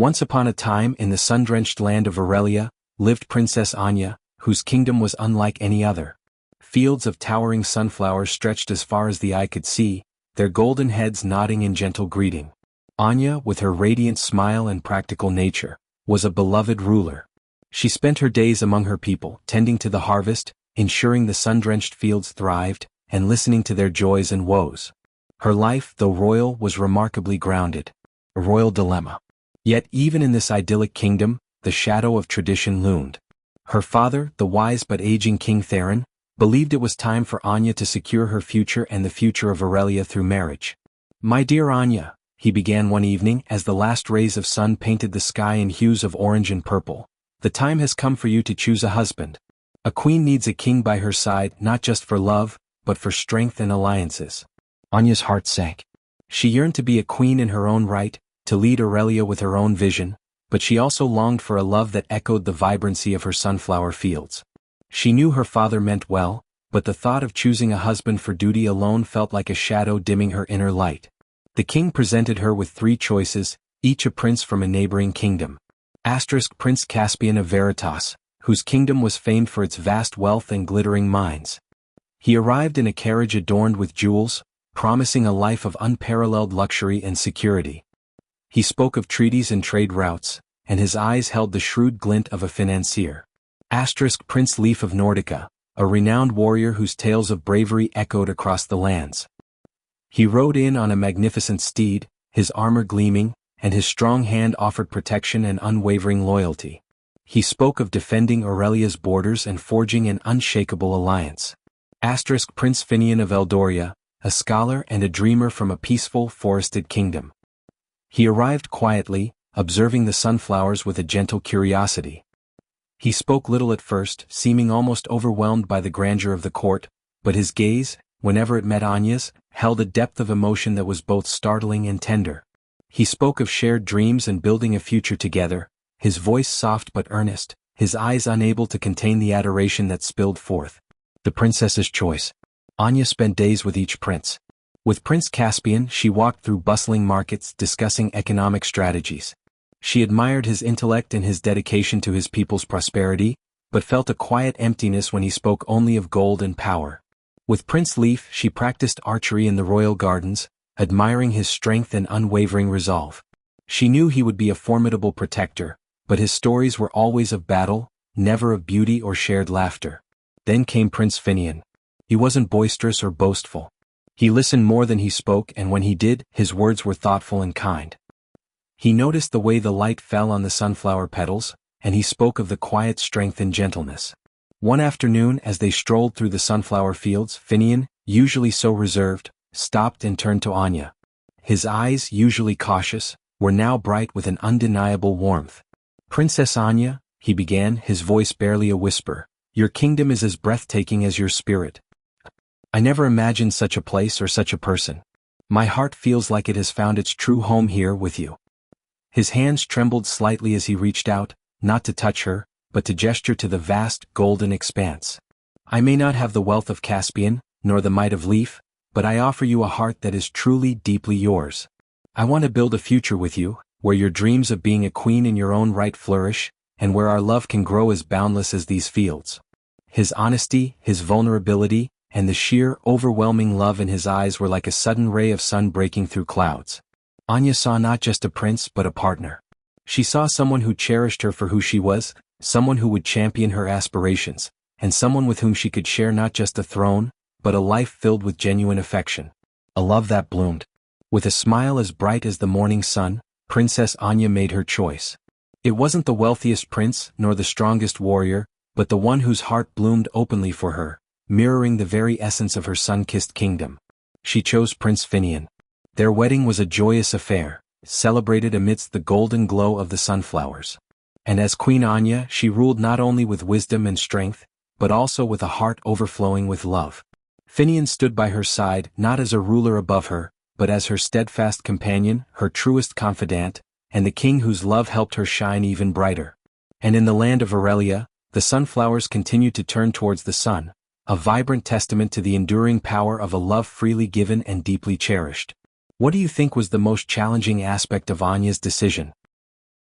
Once upon a time in the sun-drenched land of Aurelia, lived Princess Anya, whose kingdom was unlike any other. Fields of towering sunflowers stretched as far as the eye could see, their golden heads nodding in gentle greeting. Anya, with her radiant smile and practical nature, was a beloved ruler. She spent her days among her people, tending to the harvest, ensuring the sun-drenched fields thrived, and listening to their joys and woes. Her life, though royal, was remarkably grounded. A royal dilemma. Yet even in this idyllic kingdom, the shadow of tradition loomed. Her father, the wise but aging King Theron, believed it was time for Anya to secure her future and the future of Aurelia through marriage. "My dear Anya," he began one evening as the last rays of sun painted the sky in hues of orange and purple, "the time has come for you to choose a husband. A queen needs a king by her side not just for love, but for strength and alliances." Anya's heart sank. She yearned to be a queen in her own right, to lead Aurelia with her own vision, but she also longed for a love that echoed the vibrancy of her sunflower fields. She knew her father meant well, but the thought of choosing a husband for duty alone felt like a shadow dimming her inner light. The king presented her with 3 choices, each a prince from a neighboring kingdom. Prince Caspian of Veritas, whose kingdom was famed for its vast wealth and glittering mines. He arrived in a carriage adorned with jewels, promising a life of unparalleled luxury and security. He spoke of treaties and trade routes, and his eyes held the shrewd glint of a financier. Prince Leif of Nordica, a renowned warrior whose tales of bravery echoed across the lands. He rode in on a magnificent steed, his armor gleaming, and his strong hand offered protection and unwavering loyalty. He spoke of defending Aurelia's borders and forging an unshakable alliance. Prince Finian of Eldoria, a scholar and a dreamer from a peaceful, forested kingdom. He arrived quietly, observing the sunflowers with a gentle curiosity. He spoke little at first, seeming almost overwhelmed by the grandeur of the court, but his gaze, whenever it met Anya's, held a depth of emotion that was both startling and tender. He spoke of shared dreams and building a future together, his voice soft but earnest, his eyes unable to contain the adoration that spilled forth. The princess's choice. Anya spent days with each prince. With Prince Caspian, she walked through bustling markets discussing economic strategies. She admired his intellect and his dedication to his people's prosperity, but felt a quiet emptiness when he spoke only of gold and power. With Prince Leif, she practiced archery in the royal gardens, admiring his strength and unwavering resolve. She knew he would be a formidable protector, but his stories were always of battle, never of beauty or shared laughter. Then came Prince Finian. He wasn't boisterous or boastful. He listened more than he spoke, and when he did, his words were thoughtful and kind. He noticed the way the light fell on the sunflower petals, and he spoke of the quiet strength and gentleness. One afternoon, as they strolled through the sunflower fields, Finian, usually so reserved, stopped and turned to Anya. His eyes, usually cautious, were now bright with an undeniable warmth. "Princess Anya," he began, his voice barely a whisper, "your kingdom is as breathtaking as your spirit. I never imagined such a place or such a person. My heart feels like it has found its true home here with you." His hands trembled slightly as he reached out, not to touch her, but to gesture to the vast, golden expanse. "I may not have the wealth of Caspian, nor the might of Leif, but I offer you a heart that is truly, deeply yours. I want to build a future with you, where your dreams of being a queen in your own right flourish, and where our love can grow as boundless as these fields." His honesty, his vulnerability, and the sheer, overwhelming love in his eyes were like a sudden ray of sun breaking through clouds. Anya saw not just a prince but a partner. She saw someone who cherished her for who she was, someone who would champion her aspirations, and someone with whom she could share not just a throne, but a life filled with genuine affection. A love that bloomed. With a smile as bright as the morning sun, Princess Anya made her choice. It wasn't the wealthiest prince nor the strongest warrior, but the one whose heart bloomed openly for her, mirroring the very essence of her sun-kissed kingdom. She chose Prince Finian. Their wedding was a joyous affair, celebrated amidst the golden glow of the sunflowers. And as Queen Anya, she ruled not only with wisdom and strength, but also with a heart overflowing with love. Finian stood by her side not as a ruler above her, but as her steadfast companion, her truest confidant, and the king whose love helped her shine even brighter. And in the land of Aurelia, the sunflowers continued to turn towards the sun, a vibrant testament to the enduring power of a love freely given and deeply cherished. What do you think was the most challenging aspect of Anya's decision?